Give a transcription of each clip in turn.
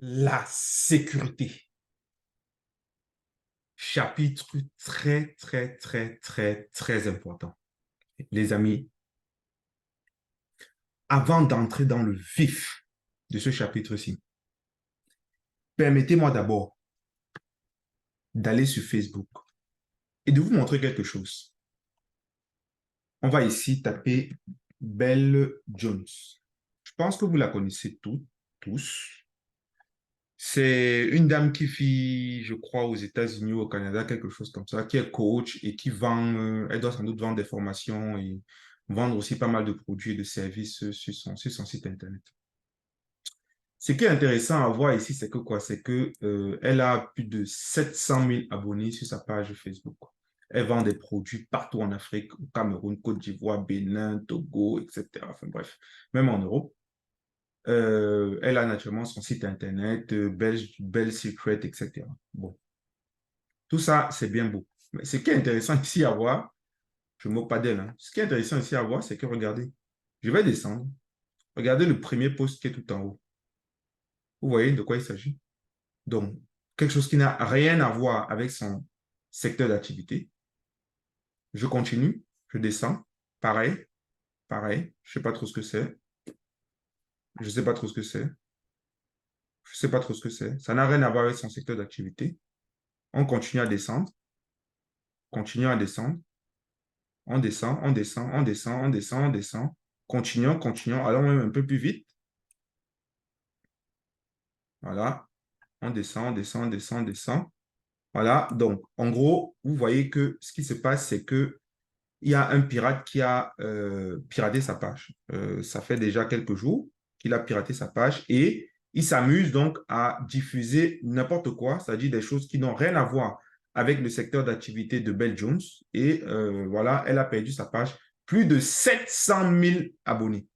La sécurité. Chapitre très, très, très, très, très important. Les amis, avant d'entrer dans le vif de ce chapitre-ci, permettez-moi d'abord d'aller sur Facebook et de vous montrer quelque chose. On va ici taper Belle Jones. Je pense que vous la connaissez tous. C'est une dame qui vit, je crois, aux États-Unis ou au Canada, quelque chose comme ça, qui est coach et qui vend, elle doit sans doute vendre des formations et vendre aussi pas mal de produits et de services sur son site Internet. Ce qui est intéressant à voir ici, c'est que quoi? C'est que, elle a plus de 700 000 abonnés sur sa page Facebook. Elle vend des produits partout en Afrique, au Cameroun, Côte d'Ivoire, Bénin, Togo, etc. Enfin bref, même en Europe. Elle a naturellement son site internet, Belle Secret, etc. Bon, tout ça, c'est bien beau. Mais ce qui est intéressant ici à voir, je ne me moque pas d'elle, hein. Ce qui est intéressant ici à voir, c'est que regardez, je vais descendre. Regardez le premier post qui est tout en haut. Vous voyez de quoi il s'agit? Donc, quelque chose qui n'a rien à voir avec son secteur d'activité. Je continue, je descends. Pareil, pareil. Je ne sais pas trop ce que c'est. Je ne sais pas trop ce que c'est. Je ne sais pas trop ce que c'est. Ça n'a rien à voir avec son secteur d'activité. On continue à descendre. Continuons à descendre. On descend, on descend, on descend, on descend, on descend. Continuons, continuons. Allons même un peu plus vite. Voilà. On descend, on descend, on descend, on descend. Voilà. Donc, en gros, vous voyez que ce qui se passe, c'est que il y a un pirate qui a piraté sa page. Ça fait déjà quelques jours qu'il a piraté sa page et il s'amuse donc à diffuser n'importe quoi, c'est-à-dire des choses qui n'ont rien à voir avec le secteur d'activité de Belle Jones. Et voilà, elle a perdu sa page. Plus de 700 000 abonnés.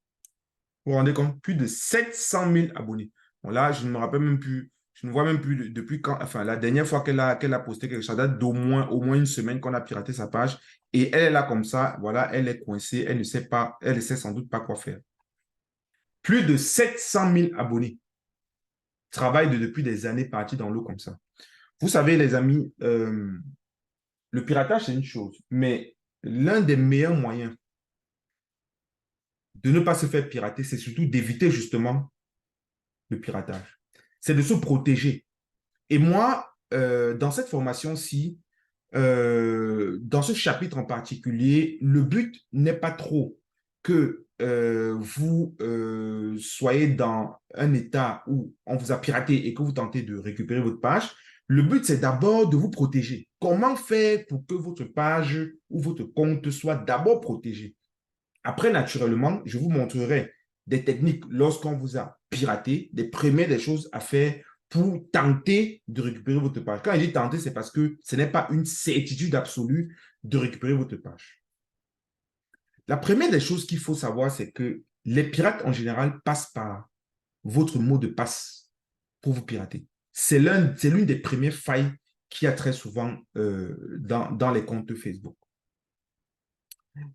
Vous vous rendez compte? Plus de 700 000 abonnés. Bon, là, je ne me rappelle même plus, je ne vois même plus depuis quand, enfin, la dernière fois qu'elle a posté quelque chose, ça date au moins une semaine qu'on a piraté sa page. Et elle est là comme ça, voilà, elle est coincée, elle ne sait pas, elle ne sait sans doute pas quoi faire. Plus de 700 000 abonnés travaillent depuis des années partis dans l'eau comme ça. Vous savez, les amis, le piratage, c'est une chose, mais l'un des meilleurs moyens de ne pas se faire pirater, c'est surtout d'éviter justement le piratage. C'est de se protéger. Et moi, dans cette formation-ci, dans ce chapitre en particulier, le but n'est pas trop que vous soyez dans un état où on vous a piraté et que vous tentez de récupérer votre page. Le but, c'est d'abord de vous protéger. Comment faire pour que votre page ou votre compte soit d'abord protégé? Après, naturellement, je vous montrerai des techniques lorsqu'on vous a piraté, des premières des choses à faire pour tenter de récupérer votre page. Quand je dis tenter, c'est parce que ce n'est pas une certitude absolue de récupérer votre page. La première des choses qu'il faut savoir, c'est que les pirates, en général, passent par votre mot de passe pour vous pirater. C'est l'une des premières failles qu'il y a très souvent dans les comptes Facebook.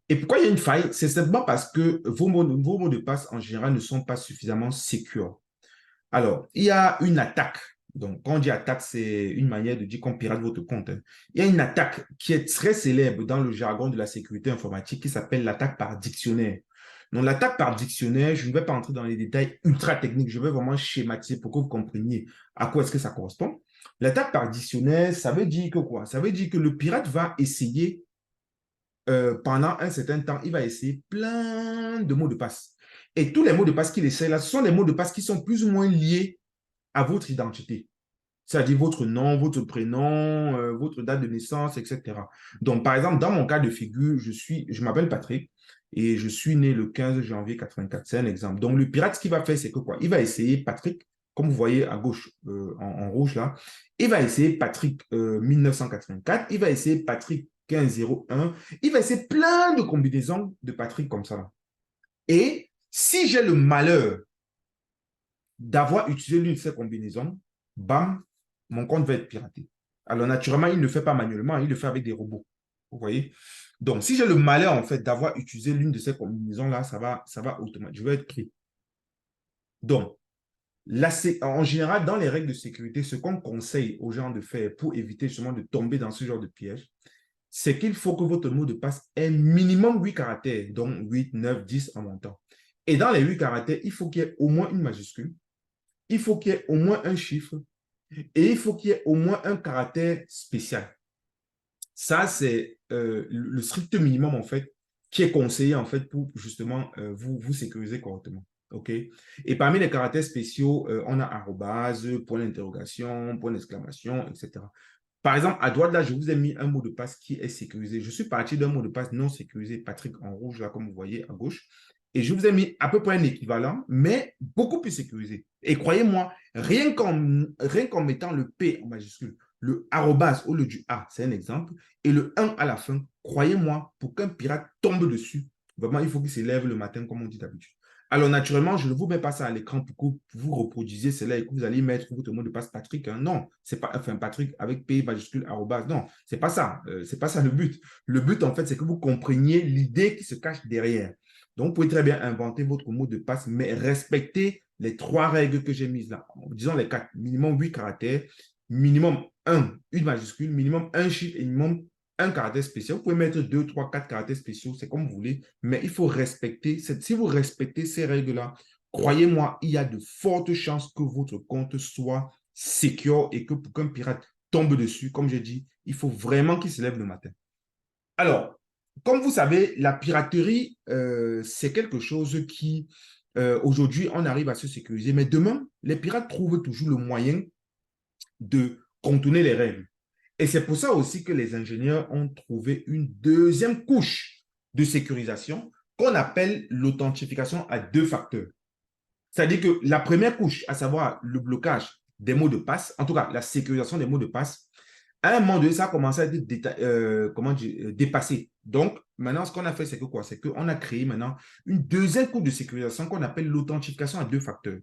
Et pourquoi il y a une faille? C'est simplement parce que vos mots de passe, en général, ne sont pas suffisamment sécures. Alors, il y a une attaque. Donc, quand on dit attaque, c'est une manière de dire qu'on pirate votre compte, hein. Il y a une attaque qui est très célèbre dans le jargon de la sécurité informatique qui s'appelle l'attaque par dictionnaire. Donc, l'attaque par dictionnaire, je ne vais pas entrer dans les détails ultra techniques, je vais vraiment schématiser pour que vous compreniez à quoi est-ce que ça correspond. L'attaque par dictionnaire, ça veut dire que quoi? Ça veut dire que le pirate va essayer pendant un certain temps, il va essayer plein de mots de passe. Et tous les mots de passe qu'il essaie là, ce sont des mots de passe qui sont plus ou moins liés à votre identité. C'est-à-dire votre nom, votre prénom, votre date de naissance, etc. Donc, par exemple, dans mon cas de figure, je m'appelle Patrick et je suis né le 15 janvier 84. C'est un exemple. Donc, le pirate, ce qu'il va faire, c'est que quoi? Il va essayer Patrick, comme vous voyez à gauche, en rouge là. Il va essayer Patrick 1984. Il va essayer Patrick 1501. Il va essayer plein de combinaisons de Patrick comme ça. Et si j'ai le malheur d'avoir utilisé l'une de ces combinaisons, bam, mon compte va être piraté. Alors, naturellement, il ne le fait pas manuellement, il le fait avec des robots. Vous voyez? Donc, si j'ai le malheur, en fait, d'avoir utilisé l'une de ces combinaisons-là, ça va automatiquement. Je vais être pris. Donc, En général, dans les règles de sécurité, ce qu'on conseille aux gens de faire pour éviter justement de tomber dans ce genre de piège, c'est qu'il faut que votre mot de passe ait minimum 8 caractères, donc 8, 9, 10 en montant. Et dans les 8 caractères, il faut qu'il y ait au moins une majuscule, il faut qu'il y ait au moins un chiffre et il faut qu'il y ait au moins un caractère spécial. Ça, c'est le strict minimum, en fait, qui est conseillé, en fait, pour justement vous sécuriser correctement. OK? Et parmi les caractères spéciaux, on a arrobase, point d'interrogation, point d'exclamation, etc. Par exemple, à droite, là, je vous ai mis un mot de passe qui est sécurisé. Je suis parti d'un mot de passe non sécurisé, Patrick en rouge, là, comme vous voyez à gauche. Et je vous ai mis à peu près un équivalent, mais beaucoup plus sécurisé. Et croyez-moi, rien qu'en mettant le P en majuscule, le arrobase au lieu du A, c'est un exemple, et le 1 à la fin, croyez-moi, pour qu'un pirate tombe dessus, vraiment, il faut qu'il se lève le matin, comme on dit d'habitude. Alors, naturellement, je ne vous mets pas ça à l'écran pour que vous reproduisiez cela et que vous allez mettre votre mot de passe Patrick. Hein. Non, c'est pas, enfin, Patrick avec P majuscule, arrobase. Non, c'est pas ça. C'est pas ça le but. Le but, en fait, c'est que vous compreniez l'idée qui se cache derrière. Donc, vous pouvez très bien inventer votre mot de passe, mais respectez les 3 règles que j'ai mises là. Disons les 4. Minimum 8 caractères, minimum une majuscule, minimum un chiffre et minimum un caractère spécial. Vous pouvez mettre 2, 3, 4 caractères spéciaux, c'est comme vous voulez, mais il faut respecter, si vous respectez ces règles-là, croyez-moi, il y a de fortes chances que votre compte soit secure et que pour qu'un pirate tombe dessus, comme j'ai dit, il faut vraiment qu'il se lève le matin. Alors, comme vous savez, la piraterie, c'est quelque chose qui, aujourd'hui, on arrive à se sécuriser, mais demain, les pirates trouvent toujours le moyen de contourner les règles. Et c'est pour ça aussi que les ingénieurs ont trouvé une deuxième couche de sécurisation qu'on appelle l'authentification à 2 facteurs. C'est-à-dire que la première couche, à savoir le blocage des mots de passe, en tout cas la sécurisation des mots de passe, à un moment donné, ça a commencé à être dépassé. Donc, maintenant, ce qu'on a fait, c'est que quoi? C'est qu'on a créé maintenant une deuxième couche de sécurisation qu'on appelle l'authentification à 2 facteurs.